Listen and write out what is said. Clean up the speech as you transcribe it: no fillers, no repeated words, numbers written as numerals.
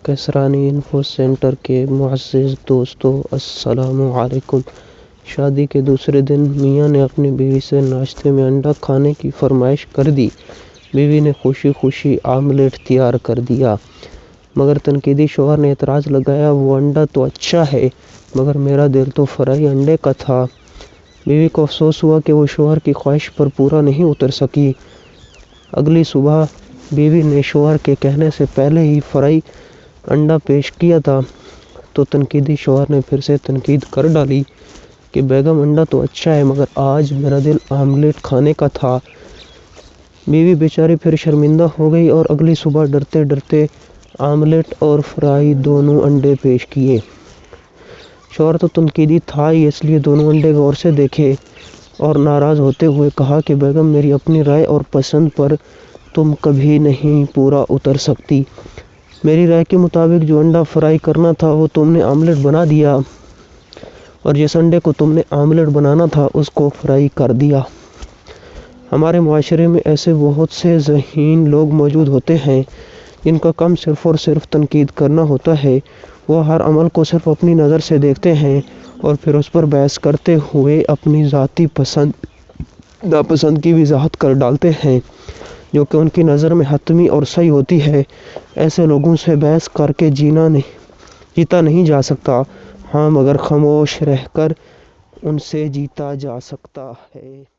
Kasrani info centre کے معزز دوستو، السلام علیکم۔ شادی کے دوسرے دن میاں نے اپنی بیوی سے ناشتے میں انڈا کھانے کی فرمائش کر دی۔ بیوی نے خوشی خوشی آملیٹ تیار کر دیا، مگر تنقیدی شوہر نے اعتراض لگایا، وہ انڈا تو اچھا ہے مگر میرا دل تو فرائی انڈے کا تھا۔ بیوی کو افسوس ہوا کہ وہ شوہر کی خواہش پر پورا نہیں اتر سکی۔ اگلی صبح بیوی نے شوہر کے کہنے سے پہلے ہی فرائی انڈا پیش کیا تھا تو تنقیدی شوہر نے پھر سے تنقید کر ڈالی کہ بیگم انڈا تو اچھا ہے مگر آج میرا دل آملیٹ کھانے کا تھا۔ بیوی بیچاری پھر شرمندہ ہو گئی اور اگلی صبح ڈرتے ڈرتے آملیٹ اور فرائی دونوں انڈے پیش کیے۔ شوہر تو تنقیدی تھا ہی، اس لیے دونوں انڈے غور سے دیکھے اور ناراض ہوتے ہوئے کہا کہ بیگم میری اپنی رائے اور پسند پر تم کبھی نہیں پورا اتر سکتی۔ میری رائے کے مطابق جو انڈا فرائی کرنا تھا وہ تم نے آملیٹ بنا دیا اور جس انڈے کو تم نے آملیٹ بنانا تھا اس کو فرائی کر دیا۔ ہمارے معاشرے میں ایسے بہت سے ذہین لوگ موجود ہوتے ہیں جن کا کام صرف اور صرف تنقید کرنا ہوتا ہے۔ وہ ہر عمل کو صرف اپنی نظر سے دیکھتے ہیں اور پھر اس پر بحث کرتے ہوئے اپنی ذاتی پسند ناپسند کی وضاحت کر ڈالتے ہیں جو کہ ان کی نظر میں حتمی اور صحیح ہوتی ہے۔ ایسے لوگوں سے بحث کر کے جیتا نہیں جا سکتا، ہاں مگر خاموش رہ کر ان سے جیتا جا سکتا ہے۔